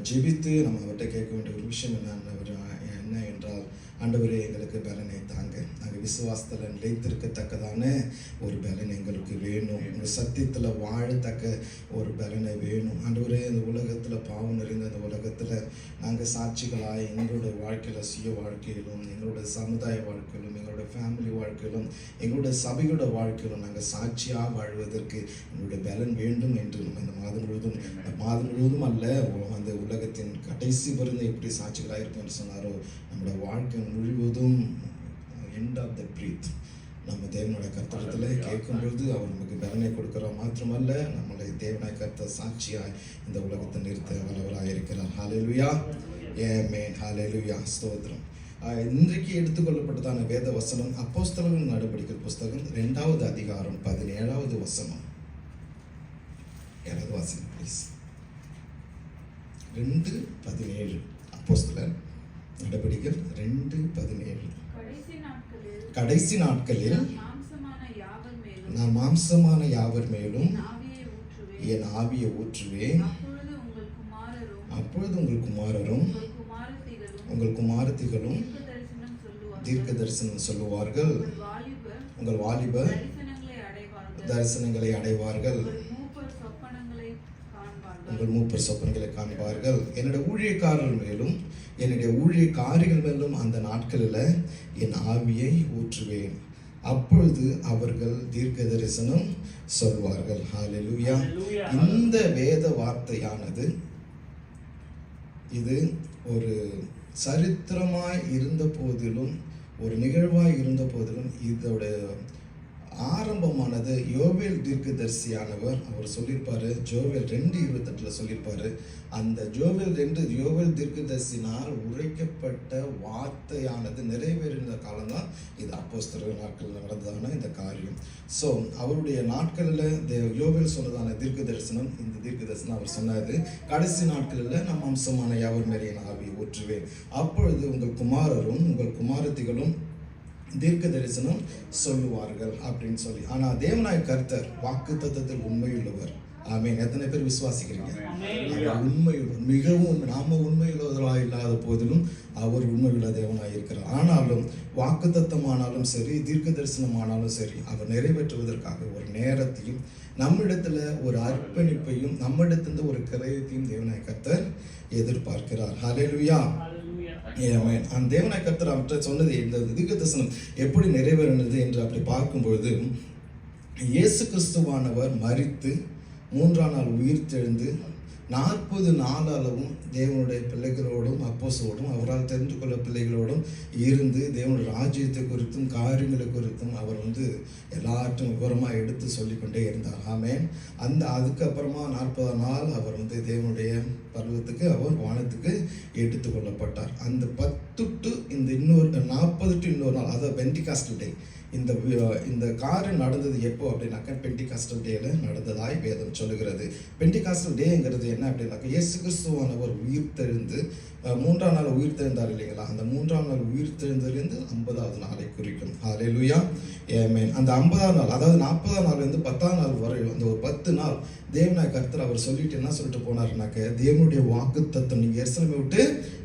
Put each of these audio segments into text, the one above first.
ஜெபித்து நம்ம அவர்கிட்ட கேட்க வேண்டிய ஒரு விஷயம் என்ன என்றால், ஆண்டவரே எங்களுக்கு பலனை தாங்க, நாங்கள் விசுவாசத்தில் நிலைத்திருக்கத்தக்கதான ஒரு பலன் எங்களுக்கு வேணும், உங்கள் சத்தியத்தில் வாழத்தக்க ஒரு பலனை வேணும் ஆண்டவரே. இந்த உலகத்தில் பாவம் நிறைந்த இந்த உலகத்தில் நாங்கள் சாட்சிகளாய் எங்களுடைய வாழ்க்கையில், சுய வாழ்க்கையிலும், எங்களுடைய சமுதாய வாழ்க்கையிலும், எங்களுடைய ஃபேமிலி வாழ்க்கையிலும், எங்களுடைய சபையோட வாழ்க்கையிலும் நாங்கள் சாட்சியாக வாழ்வதற்கு எங்களுடைய பலன் வேண்டும் என்று நம்ம இந்த மாதம் முழுவதும் அல்ல, அந்த உலகத்தின் கடைசி பிறந்து எப்படி சாட்சிகளாக இருக்கும் என்று சொன்னாரோ, நம்முடைய வாழ்க்கை முழுவதும் எண்ட் ஆஃப் த பிரீத் நம்ம தேவனுடைய கர்த்தரத்தில் கேட்கும்பொழுது அவர் நமக்கு பலனை கொடுக்குறோம். மாத்திரமல்ல, நம்மளை தேவனாய் கர்த்த சாட்சியாய் இந்த உலகத்தை நிறுத்த வல்லவராக இருக்கிறார். ஹல்லேலூயா, ஆமென், ஹல்லேலூயா, ஸ்தோத்திரம். இன்றைக்கு எடுத்துக்கொள்ளப்பட்டதான வேத வசனம் அப்போஸ்தலர்கள் நடபடிகள் புஸ்தகம் 2வது அதிகாரம் 17வது வசனம். யாராவது வாசிங்க ப்ளீஸ். 2:17 அப்போஸ்தலர் நடபடிகள் 2:17. கடைசி நாட்களில் நான் மாம்சமான யாவர் மேலும் என் ஆவியை ஊற்றுவேன், அப்பொழுது உங்கள் குமாரரும் உங்கள் குமாரத்திகளும் தீர்க்க தரிசனம் சொல்லுவார்கள், உங்கள் வாலிபர் தரிசனங்களை அடைவார்கள், உங்கள் மூப்பர் சொப்பனங்களை காண்பார்கள். என்னுடைய ஊழியக்காரர் மேலும் என்னுடைய ஊழியக்காரிகள் மேலும் அந்த நாட்களில் என் ஆவியை ஊற்றுவேன், அப்பொழுது அவர்கள் தீர்க்க தரிசனம் சொல்வார்கள். ஹல்லேலூயா. இந்த வேத வார்த்தையானது இது ஒரு சரித்திரமாய் இருந்த போதிலும், ஒரு நிகழ்வாய் இருந்த போதிலும், இதோட ஆரம்பமானது யோவேல் தீர்க்கதரிசியானவர் அவர் சொல்லியிருப்பாரு. ஜோவேல் 2:28 சொல்லியிருப்பாரு. அந்த யோவேல் தீர்க்கதரிசினால் உரைக்கப்பட்ட வார்த்தையானது நிறைவேறின காலம் தான் இது அப்போஸ்தலர் நாட்களில் நடந்ததான இந்த காரியம். ஸோ அவருடைய நாட்களில் யோவேல் சொன்னதான தீர்க்க தரிசனம், இந்த தீர்க்க தரிசனம் அவர் சொன்னது, கடைசி நாட்களில் நம் அம்சமான யாவர் மேலே என் ஆவியை ஊற்றுவேன், அப்பொழுது உங்கள் குமாரரும் உங்கள் குமாரத்திகளும் தீர்க்க தரிசனம் சொல்லுவார்கள் அப்படின்னு சொல்லி. ஆனால் தேவனாய கர்த்தர் வாக்குத்தத்தத்தில் உண்மையுள்ளவர். ஆமென். எத்தனை பேர் விசுவாசிக்கிறீங்க? உண்மையுள்ளவர், மிகவும். நாம உண்மையுள்ளவர்களாக இல்லாத போதிலும் அவர் உண்மையுள்ள தேவனாய் இருக்கிறார். ஆனாலும் வாக்குத்தத்தமானாலும் சரி, தீர்க்க தரிசனமானாலும் சரி, அவர் நிறைவேற்றுவதற்காக ஒரு நேரத்தையும், நம்மிடத்துல ஒரு அர்ப்பணிப்பையும், நம்மிடத்திலிருந்து ஒரு கிரயத்தையும் தேவனாய கர்த்தர் எதிர்பார்க்கிறார். ஹல்லேலூயா, ஆமென். அந்த தேவனாய் கர்த்தர் அவற்றை சொன்னது, இந்த தீர்க்க தரிசனம் எப்படி நிறைவேறினது என்று அப்படி பார்க்கும்பொழுது, இயேசு கிறிஸ்துவானவர் மரித்து 3ஆம் நாள் உயிர்த்தெழுந்து 40 நாள் அளவும் தேவனுடைய பிள்ளைகளோடும் அப்போஸ்தலரோடும் அவரால் தெரிந்து கொள்ள பிள்ளைகளோடும் இருந்து தேவனுடைய ராஜ்யத்தை குறித்தும் காரியங்களை குறித்தும் அவர் எல்லாற்றும் விவரமாக எடுத்து சொல்லிக்கொண்டே இருந்தார். ஆமென். அதுக்கப்புறமா 40ஆம் நாள் அவர் தேவனுடைய பருவத்துக்கு, அவர் வானத்துக்கு எடுத்து கொள்ளப்பட்டார். அந்த 10 இந்த இன்னொரு 40 இன்னொரு நாள், அதாவது பெண்டிகாஸ்டல் டே. இந்த காரியம் நடந்தது எப்போ அப்படின்னாக்கா பெண்டிகாஸ்டல் டேல நடந்ததாய் வேதம் சொல்லுகிறது. பெண்டிகாஸ்டல் டேங்கிறது என்ன அப்படின்னாக்கா, இயேசு கிறிஸ்துவானவர் உயிர்த்தெழுந்து 3ஆம் நாள் உயிர்த்தெழுந்தார் இல்லைங்களா, அந்த 3ஆம் நாள் உயிர்த்தெழுந்ததுலேருந்து 50வது நாளை குறிக்கும். ஹல்லேலூயா, ஆமென். அந்த 50ஆம் நாள், அதாவது 40ஆம் நாள்லேருந்து 10ஆம் நாள் வரை அந்த ஒரு 10 நாள் தேவனாய் கர்த்தர் அவர் சொல்லிட்டு என்ன சொல்லிட்டு போனாருனாக்க, தேவனுடைய வாக்குத்தத்தம், நீங்க எருசலேமை விட்டு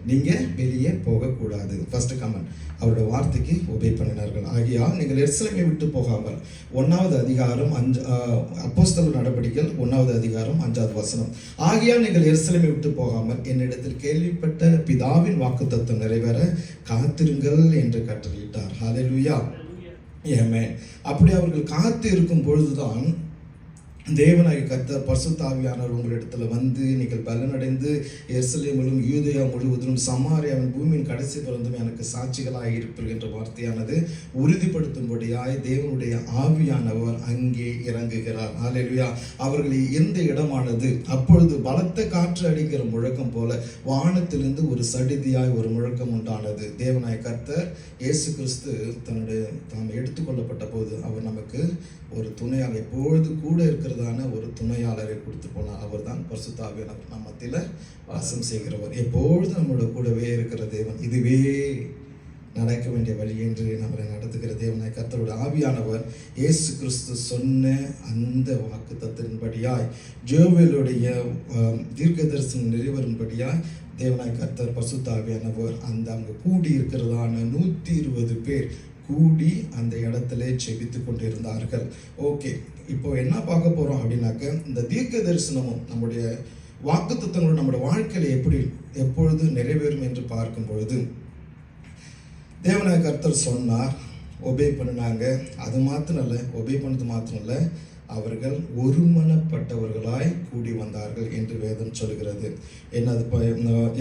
நீங்க வெளியே போகக்கூடாது. ஃபர்ஸ்ட் கமெண்ட், அவருடைய வார்த்தைக்கு ஒபே பண்ணினார்கள். ஆகையால் நீங்கள் எருசலேமை விட்டு போகாமல், 1வது அதிகாரம் அப்போஸ்தலர் நடபடிகள் 1வது அதிகாரம் 5வது வசனம், ஆகையால் நீங்கள் எருசலேமை விட்டு போகாமல் என்னிடத்தில் கேள்விப்பட்ட பிதாவின் வாக்குத்தத்தம் நிறைவேற காத்திருங்கள் என்று கட்டளையிட்டார். ஹல்லேலூயா, ஆமென். அப்படி அவர்கள் காத்து இருக்கும் பொழுதுதான் தேவனாய் கர்த்தர் பரிசுத்த ஆவியானவர் உங்களிடத்தில் நீங்கள் பலனடைந்து எருசலேமிலும் யூதேயா முழுவதிலும் சமாரியாவின் பூமியின் கடைசி பிறந்தும் எனக்கு சாட்சிகளாக இருப்பீர்கள் என்ற வார்த்தையானது உறுதிப்படுத்தும்படியாய் தேவனுடைய ஆவியானவர் அங்கே இறங்குகிறார். ஹல்லேலூயா. அவர்கள் எந்த இடமானது, அப்பொழுது பலத்த காற்று அடிக்கிற முழக்கம் போல வானத்திலிருந்து ஒரு சடிதியாய் ஒரு முழக்கம் உண்டானது. தேவனாய் கர்த்தர் இயேசு கிறிஸ்து தாம் எடுத்துக்கொள்ளப்பட்ட போது அவர் நமக்கு ஒரு துணையாளர், எப்பொழுது கூட இருக்கிறதான ஒரு துணையாளரை கொடுத்து போனார். அவர் தான் பரிசுத்த ஆவியானவர், நம்ம மத்தியில் வாசம் செய்கிறவர், எப்பொழுது நம்மளோட கூடவே இருக்கிற தேவன். இதுவே நடக்க வேண்டிய வழி என்று நம்மளை நடத்துகிற தேவனாய் கர்த்தருடைய ஆவியானவர் இயேசு கிறிஸ்து சொன்ன அந்த வாக்குத்தத்தின்படியாய் ஜோவேலுடைய தீர்க்க தரிசனம் நிறைவேறும்படியாய் தேவனாய் கர்த்தர் பரிசுத்த ஆவியானவர் அங்கே கூடி இருக்கிறதான 120 பேர் கூடி அந்த இடத்துல செபித்து கொண்டிருந்தார்கள். ஓகே, இப்போ என்ன பார்க்க போறோம் அப்படின்னாக்க, இந்த தீர்க்க தரிசனமும் நம்முடைய வாக்குத்தத்தங்களும் நம்முடைய வாழ்க்கையில எப்பொழுது நிறைவேறும் என்று பார்க்கும் பொழுது, தேவனாய் கர்த்தர் சொன்னார், ஒபே பண்ணினாங்க. அது மாத்திரம் இல்லை, ஒபே பண்ணது மாத்திரம் இல்லை, அவர்கள் ஒருமனப்பட்டவர்களாய் கூடி வந்தார்கள் என்று வேதம் சொல்கிறது. என்னது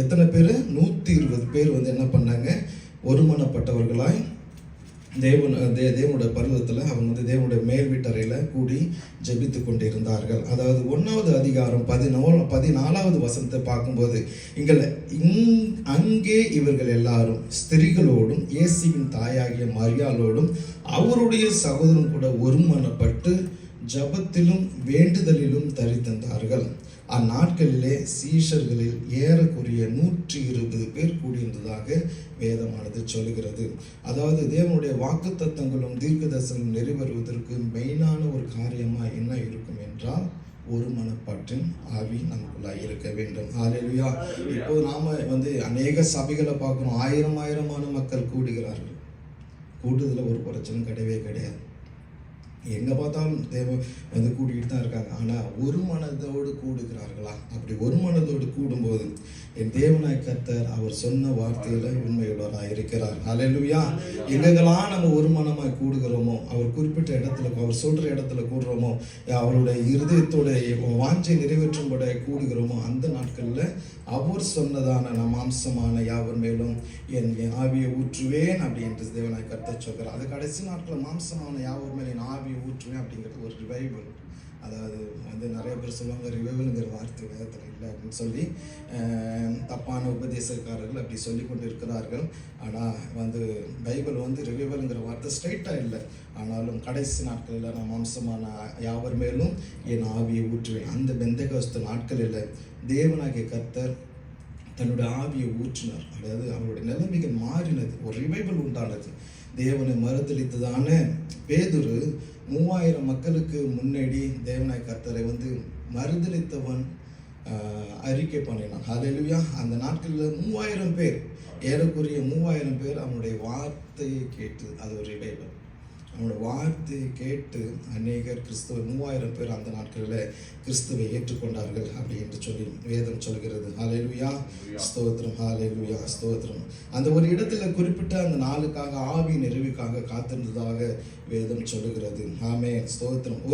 எத்தனை பேர்? 120 பேர் என்ன பண்ணாங்க? ஒருமனப்பட்டவர்களாய் தேவனுடைய பர்வதத்தில் அவங்க தேவனுடைய மேல் வீட்டறையில் கூடி ஜெபித்து கொண்டிருந்தார்கள். அதாவது 1வது அதிகாரம் 14வது வசனத்தை பார்க்கும்போது, அங்கே இவர்கள் எல்லாரும் ஸ்திரீகளோடும் இயேசுவின் தாயாகிய மரியாளோடும் அவருடைய சகோதரன் கூட ஒருமனப்பட்டு ஜபத்திலும் வேண்டுதலிலும் தரித்தந்தார்கள். அந்நாட்களிலே சீஷர்களில் ஏறக்குறைய 120 பேர் கூடியிருந்ததாக வேதமானது சொல்லுகிறது. அதாவது தேவனுடைய வாக்குத்தத்தங்களும் தீர்க்க தரிசனங்களும் நிறைவேறுவதற்கு மெயினான ஒரு காரியமாக என்ன இருக்கும் என்றால், ஒரு மனப்பாட்டின் ஆவி நமக்குள்ளாக இருக்க வேண்டும். ஹல்லேலூயா. இப்போ நாம அநேக சபைகளை பார்க்குறோம், ஆயிரமான மக்கள் கூடுகிறார்கள். கூடுதல ஒரு பிரச்சனை கிடையவே கிடையாது. எங்கே பார்த்தாலும் தேவன் கூட்டிகிட்டு தான் இருக்காங்க. ஆனால் ஒரு மனதோடு கூடுகிறார்களா? அப்படி ஒரு மனதோடு கூடும்போது என் தேவனாய் கர்த்தர் அவர் சொன்ன வார்த்தையில உண்மையுள்ளவராக இருக்கிறார். ஹல்லேலூயா. எங்கெல்லாம் நம்ம ஒரு மனமாய் கூடுகிறோமோ, அவர் குறிப்பிட்ட இடத்துல, அவர் சொல்ற இடத்துல கூடுறோமோ, அவருடைய இருதயத்தோட வாஞ்சை நிறைவேற்றும்பட கூடுகிறோமோ, அந்த நாட்களில் அவர் சொன்னதான மாம்சமான யாவர் மேலும் என் ஆவியை ஊற்றுவேன் அப்படி என்று தேவனாய் கர்த்தர் சொல்கிறார். அது கடைசி நாட்களில் மாம்சமான யாவர் மேலும் என் ஆவியை ஊற்றுவேன் அப்படிங்கிறது ஒரு ரிவைவல். அதாவது நிறைய பேர் சொல்லுவாங்க, ரிவைவலுங்கிற வார்த்தை வேதத்தில் இல்லை அப்படின்னு சொல்லி தப்பான உபதேசக்காரர்கள் அப்படி சொல்லி கொண்டு இருக்கிறார்கள். ஆனால் பைபிள் ரிவைவலுங்கிற வார்த்தை ஸ்ட்ரைட்டாக இல்லை. ஆனாலும் கடைசி நாட்களில் நான் மாம்சமான யாவர் மேலும் என் ஆவியை ஊற்றுவேன். அந்த பெந்தெகோஸ்து நாட்களில் தேவனாகிய கர்த்தர் தன்னுடைய ஆவியை ஊற்றினார். அதாவது அவருடைய நிலைமைகள் மாறினது, ஒரு ரிவைவல் உண்டானது. தேவனை மறுதளித்ததான பேதுரு 3000 மக்களுக்கு முன்னாடி தேவனாய் கர்த்தரை மறுதளித்தவன் அறிக்கை பண்ணினான். ஹல்லேலூயா. அந்த நாட்களில் 3000 பேர், ஏறக்குறைய 3000 பேர் அவனுடைய வார்த்தையை கேட்டு, அது ஒரு ரிவைவல். அவனோட வார்த்தையை கேட்டு அநேகர் 3000 பேர் அந்த நாட்களில் கிறிஸ்துவை ஏற்றுக்கொண்டார்கள் அப்படி என்று சொல்லி வேதம் சொல்கிறது. ஹல்லேலூயா, ஸ்தோத்திரம், ஹல்லேலூயா, ஸ்தோத்திரம். அந்த ஒரு இடத்துல குறிப்பிட்ட அந்த நாளுக்காக, ஆவி நிறைவுக்காக காத்திருந்ததாக வேதம் சொல்லுகிறது. ஆமென், ஸ்தோத்திரம்.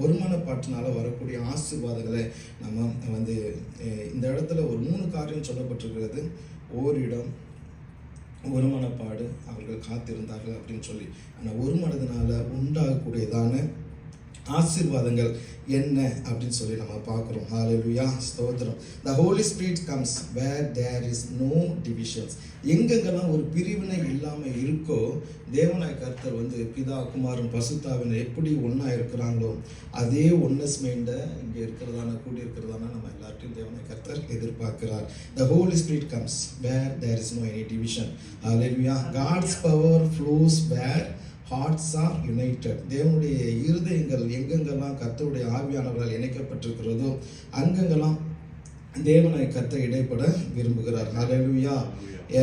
ஒரு மனப்பாட்டினால வரக்கூடிய ஆசீர்வாதங்களை நம்ம இந்த இடத்துல ஒரு 3 காரியம் சொல்லப்பட்டிருக்கிறது. ஓரிடம், ஒரு மனப்பாடு, அவர்கள் காத்திருந்தார்கள் அப்படின்னு சொல்லி. ஆனால் ஒரு மனதினால உண்டாகக்கூடியதான ஆசீர்வாதங்கள் என்ன அப்படின்னு சொல்லி நம்ம பார்க்குறோம். ஹல்லேலூயா, ஸ்தோத்திரம். The Holy Spirit comes where there is no divisions. எங்கெங்கெல்லாம் ஒரு பிரிவினை இல்லாமல் இருக்கோ, தேவனாய் கர்த்தர் பிதா, குமாரன், பரிசுத்தாவினர் எப்படி ஒன்றா இருக்கிறாங்களோ, அதே ஒன்னஸ் மைண்டை இங்கே கூடி இருக்கிறதான நம்ம எல்லார்ட்டையும் தேவனாய் கர்த்தர் எதிர்பார்க்கிறார். The Holy Spirit comes where there is no any division. Hallelujah. God's power flows where hearts are united. தேவனுடைய இருதயங்கள் எங்கெங்கெல்லாம் கர்த்தருடைய ஆவியானவர்கள் இணைக்கப்பட்டிருக்கிறதோ, அங்கெங்கெல்லாம் தேவனாய் கர்த்தர் இடைப்பட விரும்புகிறார். ஹல்லேலூயா,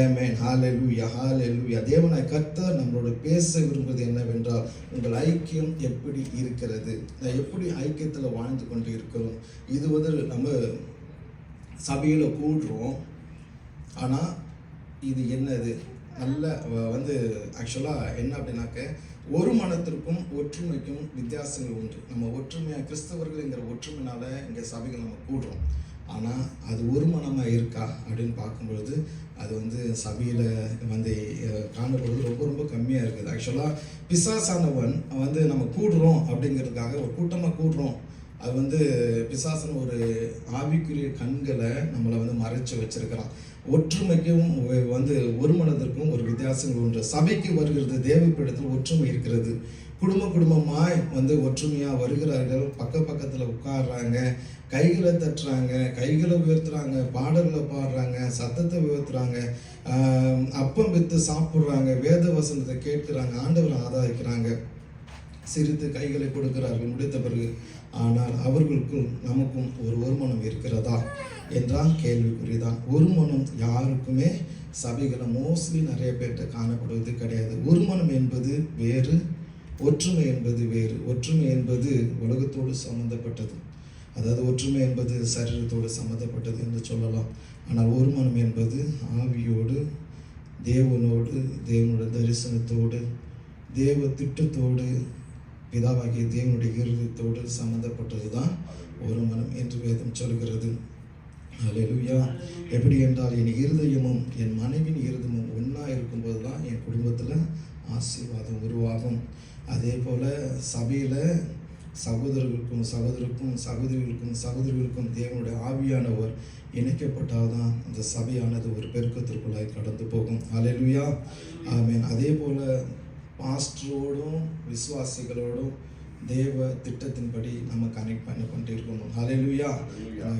ஆமென், ஹல்லேலூயா, ஹல்லேலூயா. தேவனாய் கர்த்தர் நம்மளோட பேச விரும்புவது என்னவென்றால், உங்கள் ஐக்கியம் எப்படி இருக்கிறது, எப்படி ஐக்கியத்தில் வாழ்ந்து கொண்டு இருக்கிறோம். இது நம்ம சபையில் கூடுறோம், ஆனால் இது என்னது நல்ல ஆக்சுவலாக என்ன அப்படின்னாக்க, ஒரு மனத்திற்கும் ஒற்றுமைக்கும் வித்தியாசங்கள் உண்டு. நம்ம ஒற்றுமையாக கிறிஸ்தவர்கள்ங்கிற ஒற்றுமையினால இங்கே சபைகள் நம்ம கூடுறோம். ஆனால் அது ஒரு மனமாக இருக்கா அப்படின்னு பார்க்கும்பொழுது அது சபையில் காணப்படுறது ரொம்ப ரொம்ப கம்மியாக இருக்குது. ஆக்சுவலாக பிசாசானவன் நம்ம கூடுறோம் அப்படிங்கிறதுக்காக, ஒரு கூட்டமாக கூடுறோம் அது வந்து பிசாசன் ஒரு ஆவிக்குரிய கண்களை நம்மளை வந்து மறைச்சு வச்சிருக்கிறான். ஒற்றுமைக்கும் வந்து ஒரு மனதிற்கும் ஒரு வித்தியாசங்கள் உண்டு. சபைக்கு வருகிறது தேவப்பீடத்தில் ஒற்றுமை இருக்கிறது. குடும்பமாய் வந்து ஒற்றுமையாக வருகிறார்கள், பக்கத்தில் உட்காடுறாங்க, கைகளை தட்டுறாங்க, கைகளை உயர்த்துறாங்க, பாடல்களை பாடுறாங்க, சத்தத்தை உயர்த்துறாங்க, அப்பம் விற்று சாப்பிட்றாங்க, வேத வசனத்தை கேட்கிறாங்க, ஆண்டவரை ஆராதிக்கிறாங்க, சிரித்து கைகளை கொடுக்கிறார்கள் முடித்த பிறகு. ஆனால் அவர்களுக்கும் நமக்கும் ஒரு ஒருமனம் இருக்கிறதா என்றால் கேள்விக்குறிதான். ஒருமனம் யாருக்குமே சபைகளை மோஸ்ட்லி நிறைய பேர்கிட்ட காணப்படுவது கிடையாது. ஒருமனம் என்பது வேறு, ஒற்றுமை என்பது வேறு. ஒற்றுமை என்பது உலகத்தோடு சம்பந்தப்பட்டது, அதாவது ஒற்றுமை என்பது சரீரத்தோடு சம்பந்தப்பட்டது என்று சொல்லலாம். ஆனால் ஒருமனம் என்பது ஆவியோடு, தேவனோடு, தேவனுடைய தரிசனத்தோடு, தேவ திட்டத்தோடு, பிதாவாகிய தேவனுடைய இருதயத்தோடு சம்பந்தப்பட்டது தான் ஒருமனம் என்று வேதம் சொல்கிறது. அல்லேலூயா. எப்படி என்றால் என் இருதயமும் என் மனைவியின் இருதயமும் ஒன்றா இருக்கும்போது தான் என் குடும்பத்தில் ஆசீர்வாதம் உருவாகும். அதே போல் சபையில் சகோதரர்களுக்கும் சகோதரிகளுக்கும் தேவனுடைய ஆவியானவர் இணைக்கப்பட்டால் தான் அந்த சபையானது ஒரு பெருக்கத்திற்குள்ளாய் கடந்து போகும். அல்லேலூயா, ஆமென். அதே போல் பாஸ்டரோடும் விசுவாசிகளோடும் தேவ திட்டத்தின்படி நம்ம கனெக்ட் பண்ணி கொண்டு இருக்கணும். அல்லேலூயா.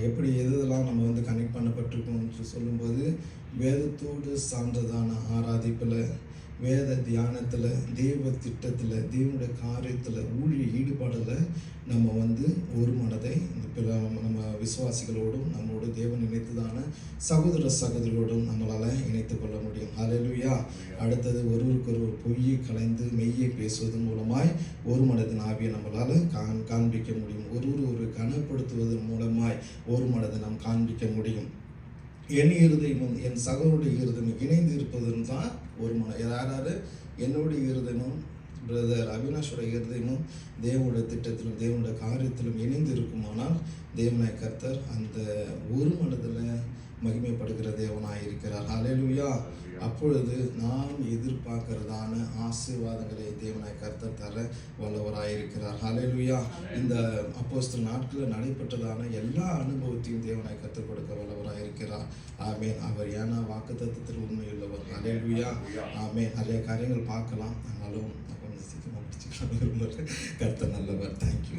எப்படி எதெல்லாம் நம்ம வந்து கனெக்ட் பண்ணப்பட்டிருக்கோம் என்று சொல்லும்போது, வேதத்தோடு சார்ந்ததான ஆராதிப்பில், வேத தியானத்தில், தேவ திட்டத்தில், தேவனுடைய காரியத்தில், ஊழிய ஈடுபாடில் நம்ம வந்து ஒரு மனதை நம்ம விசுவாசிகளோடும் நம்மளோட தேவன் இணைத்ததான சகோதரிகளோடும் நம்மளால் இணைத்து கொள்ள முடியும். அல்லேலூயா. அடுத்தது ஒருவருக்கொருவர் பொய்யை கலைந்து மெய்யை பேசுவதன் மூலமாய் ஒரு மனதின் ஆவியை நம்மளால் காண்பிக்க முடியும். ஒரு கனப்படுத்துவதன் மூலமாய் ஒரு மனதை நாம் காண்பிக்க முடியும். என் இருதயமும் என் சகோதரனுடைய இருதயமும் இணைந்து இருப்பதுன்னு தான் ஒரு மனம். யாராரு என்னுடைய இருதயமும் பிரதர் அவினாஷோட இருதயமும் தேவனுடைய திட்டத்திலும் தேவனுடைய காரியத்திலும் இணைந்து இருக்குமானால் தேவனாய் கர்த்தர் அந்த ஒரு மனதில் மகிமைப்படுகிற தேவனாய் இருக்கிறார். அல்லேலூயா. அப்பொழுது நாம் எதிர்பார்க்கிறதான ஆசீர்வாதங்களை தேவனாய் கர்த்தர் தர வல்லவராயிருக்கிறார். அல்லேலூயா. இந்த அப்போஸ்தலர் நாட்களில் நடைபெற்றதான எல்லா அனுபவத்தையும் தேவனாய் கர்த்தர் கொடுக்க வல்லவராயிருக்கிறார். ஆமென். அவர் ஏன்னா வாக்குத்தத்தத்தில் உண்மையுள்ளவர். அல்லேலூயா, ஆமென். நிறைய காரியங்கள் பார்க்கலாம், ஆனாலும் சீக்கிரமாக முடிச்சுக்கலாம். கர்த்தர் நல்லவர். தேங்க்யூ.